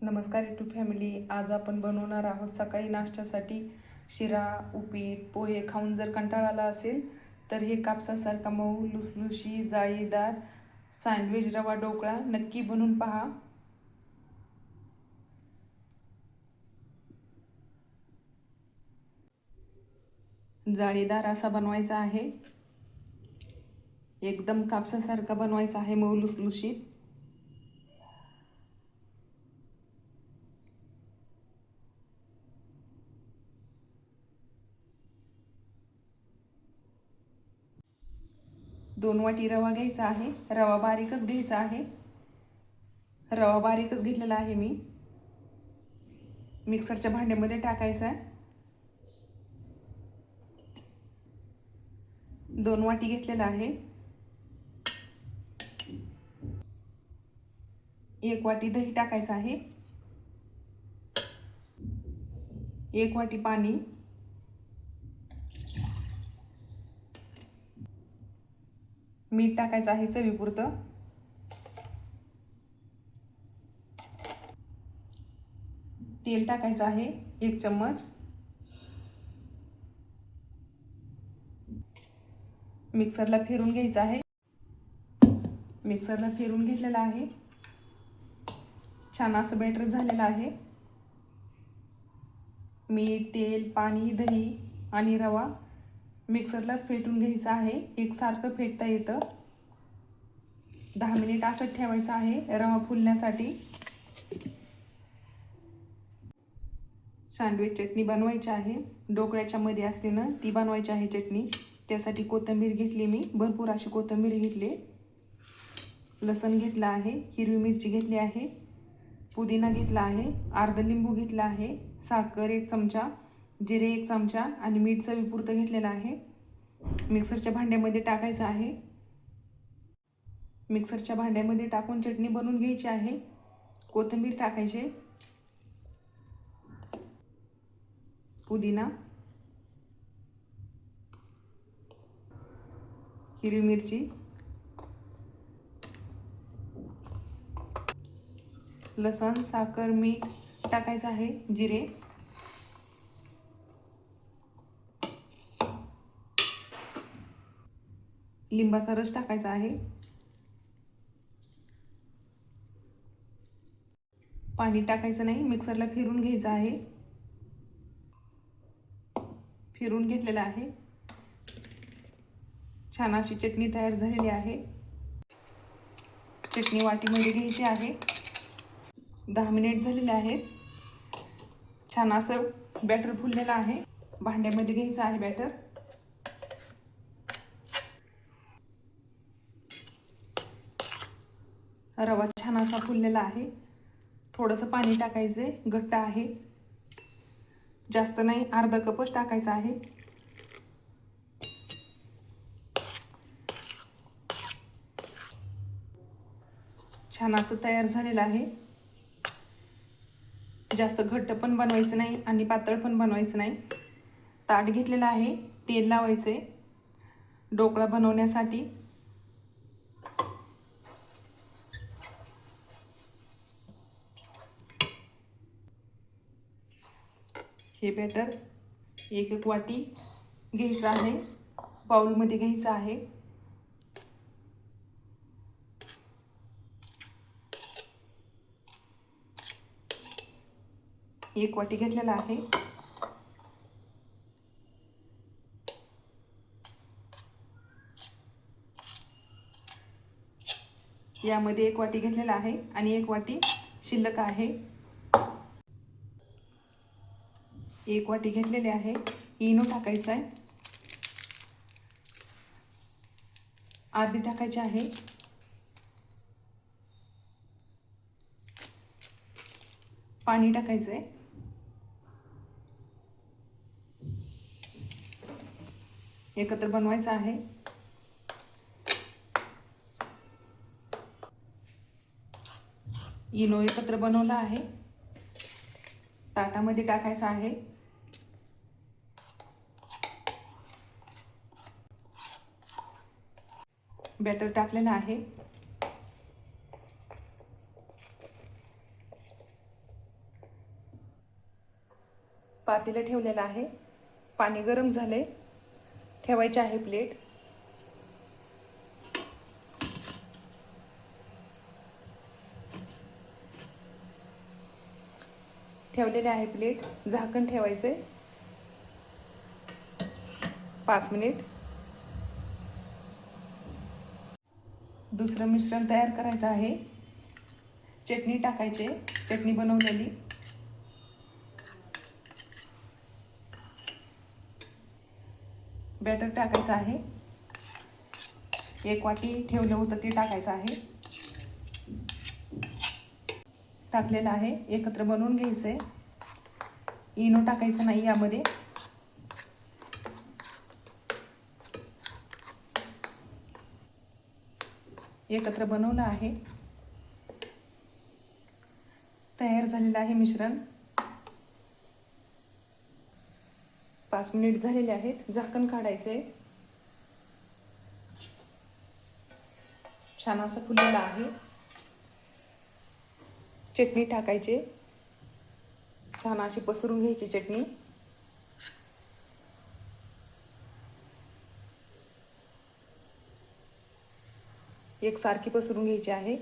नमस्कार YouTube family. आज आपण बनवणार आहोत सकाळी नाश्त्यासाठी शिरा, उपीट, पोहे. खाऊन जर कंटाळा आला असेल तर हे कापसासारखा मऊ, लुसलुशी, जाळीदार सँडविच रवा ढोकळा नक्की बनवून पहा. जाळीदार असा बनवायचा आहे, एकदम कापसासारखा बनवायचा आहे, मऊ लुसलुशीत. दोन वाटी रवा घ्यायचा आहे. रवा बारीकच घ्यायचा आहे. रवा बारीकच घेतलेला आहे मी. मिक्सरच्या भांड्यामध्ये टाकायचा आहे. 2 वाटी घेतलेला आहे. 1 वाटी दही टाकायचं आहे. 1 वाटी पाणी. मीठ टाकायचं आहे चवीपुरतं. तेल टाकायचं आहे 1 चम्मच. मिक्सरला फिरून घ्यायचं आहे. मिक्सरला फिरून घेतलेलं आहे. छान असं बॅटर झालेलं आहे. मीठ, तेल, पाणी, दही आणि रवा मिक्सरलाच फेटून घ्यायचं आहे. एकसारखं फेटता येतं. 10 मिनिट असं ठेवायचं आहे रवा फुलण्यासाठी. सँडविच चटणी बनवायची आहे. ढोकळ्याच्या मध्ये असते ना, ती बनवायची आहे चटणी. त्यासाठी कोथिंबीर घेतली मी, भरपूर अशी कोथिंबीर घेतली. लसूण घेतला आहे. हिरवी मिरची घेतली आहे. पुदिना घेतला आहे. अर्धा लिंबू घेतला आहे. साखर 1 चमचा, जिरे 1 चमचा आणि मीठ चवीपुरतं घेतलेलं आहे. मिक्सरच्या भांड्यामध्ये टाकायचं आहे. मिक्सरच्या भांड्यामध्ये टाकून चटणी बनवून घ्यायची आहे. कोथिंबीर टाकायचे. पुदिना, हिरवी मिरची, लसण, साखर, मीठ टाकायचं आहे. जिरे, लिंबाचा रस टाकायचा आहे. पाणी टाकायचं नाही. मिक्सरला फिरून घ्यायचं आहे. फिरून घेतलेलं आहे. छान अशी चटणी तयार झालेली आहे. चटणी वाटीमध्ये घ्यायची आहे. 10 मिनिट झालेले आहेत. छान असं बॅटर फुललेलं आहे. भांड्यामध्ये घ्यायचं आहे बॅटर. रवा छान असा फुललेला आहे. थोडंसं पाणी टाकायचे, घट्ट आहे. जास्त नाही, अर्धा कपच टाकायचा आहे. छान असं तयार झालेलं आहे. जास्त घट्ट पण बनवायचं नाही आणि पातळ पण बनवायचं नाही. ताट घेतलेलं आहे. तेल लावायचे ढोकळा बनवण्यासाठी. हे बॅटर 1 वाटी घ्यायचं आहे. बाउलमध्ये घ्यायचं आहे. एक वाटी घेतलेला आहे. यामध्ये 1 वाटी घेतलेला आहे आणि 1 वाटी शिल्लक आहे. 1 वाटी घेतलेले आहे. इनो टाकायचा आहे. अर्धी टाकायची आहे. पाणी टाकायचं आहे. एकत्र बनवायचं आहे. इनो एकत्र बनवला आहे. ताटामध्ये टाकायचं आहे. बॅटर टाकलेलं आहे. पातेलं ठेवलेलं आहे, पाणी गरम झाले, ठेवायचे आहे प्लेट. ठेवलेले आहे प्लेट, झाकण ठेवायचे 5 मिनिट. दुसरं मिश्रण तयार करायचं आहे. चटणी टाकायची, चटणी बनवलेली. बॅटर टाकायचं आहे. 1 वाटी ठेवलं होतं ते टाकायचं आहे. टाकलेलं आहे. एकत्र बनवून घ्यायचंय. इनो टाकायचं नाही यामध्ये. एकत्र बनवलं आहे. तयार झालेलं आहे मिश्रण. 5 मिनिट झालेले आहेत. झाकण काढायचे. छान असं फुललेलं आहे. चटणी टाकायची, छान अशी पसरून घ्यायची चटणी. एकसारखी पसरून घ्यायची आहे.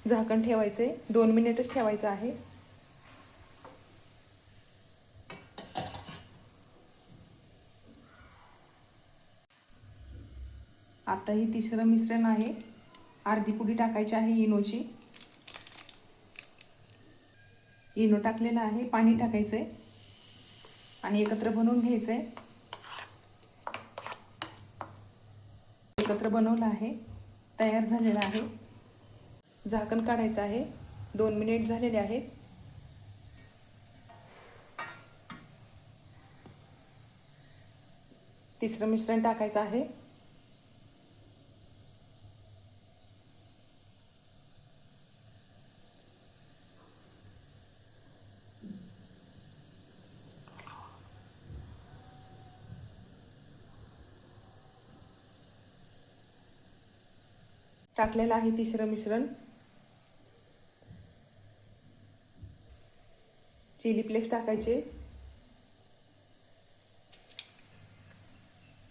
झाकण ठेवायचे, 2 मिनिटच ठेवायचं आहे. आता ही तिसरं मिश्रण आहे. अर्धी पुडी टाकायची आहे इनोची. इनो टाकलेला आहे. पाणी टाकायचंय आणि एकत्र बनवून घ्यायचंय. एकत्र बनवलं आहे. तयार झालेलं आहे. झाकण काढायचं आहे. 2 मिनिट झालेले आहेत. तिसरं मिश्रण टाकायचं आहे. टाकलेलं आहे तिसरं मिश्रण. चिली फ्लेक्स टाकायचे.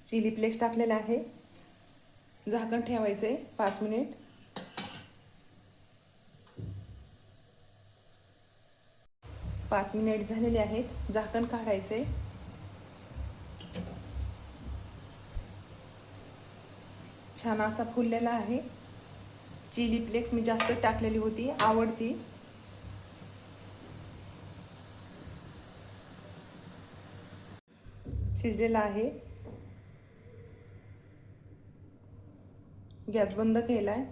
चिली फ्लेक्स टाकलेलं आहे. झाकण ठेवायचे 5 मिनिट. पाच मिनिट झालेले आहेत. झाकण काढायचे. छान असा फुललेला आहे. चिली फ्लेक्स मी जास्त टाकलेली होती, आवडती. शिजलेला आहे. गॅस बंद केलाय.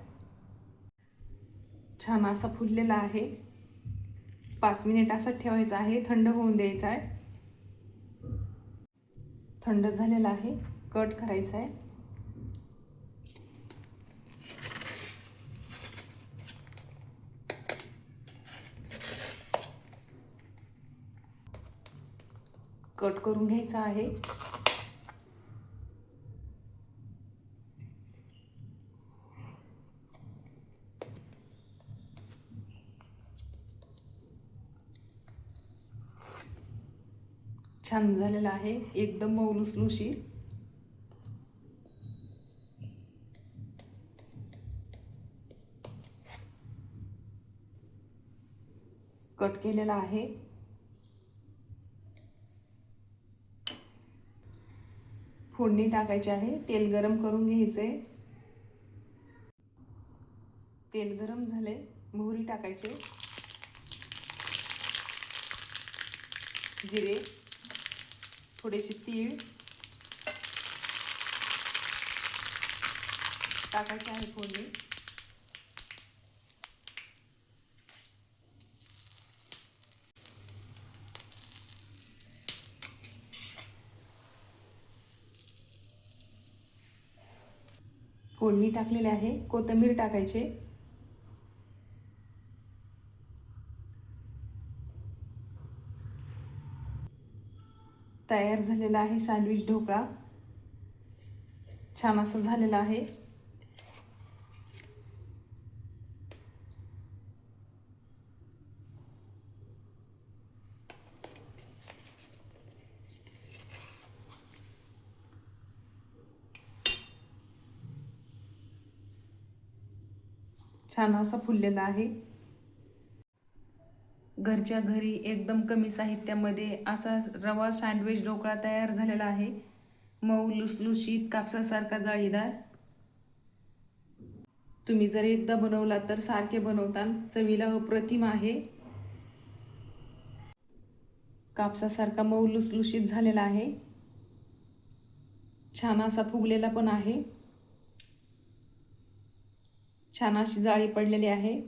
छान असा फुललेला आहे. 5 मिनिट असं ठेवायचं आहे. थंड होऊन द्यायचं आहे. थंड झालेला आहे. कट करायचा आहे. कट करून घ्यायचा आहे. छान झालेला आहे. एकदम मऊ लुसलुशीत. कट केलेला आहे. फोडणी टाकायची आहे. तेल गरम करून घ्यायचे. तेल गरम झाले. मोहरी टाकायचे. जिरे, थोडेसे तीळ टाकायचे आहे फोडणी. फोडणी टाकलेली आहे. कोथिंबीर टाकायचे. तयार झालेला आहे सँडविच ढोकळा. छान असं झालेला आहे. छान असा फुललेला आहे. घरच्या घरी एकदम कमी साहित्यामध्ये असा रवा सँडविच ढोकळा तयार झालेला आहे. मऊ लुसलुशीत कापसासारखा जाळीदार. तुम्ही जर एकदा बनवला तर सारखे बनवता. चवीला अप्रतिम आहे. कापसासारखा मऊ लुसलुशीत झालेला आहे. छान असा फुगलेला पण आहे. छान अशी जाळी पडलेली आहे.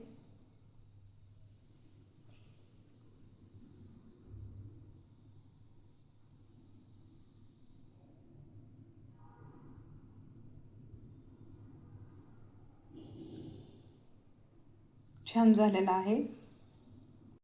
छान झालेला आहे.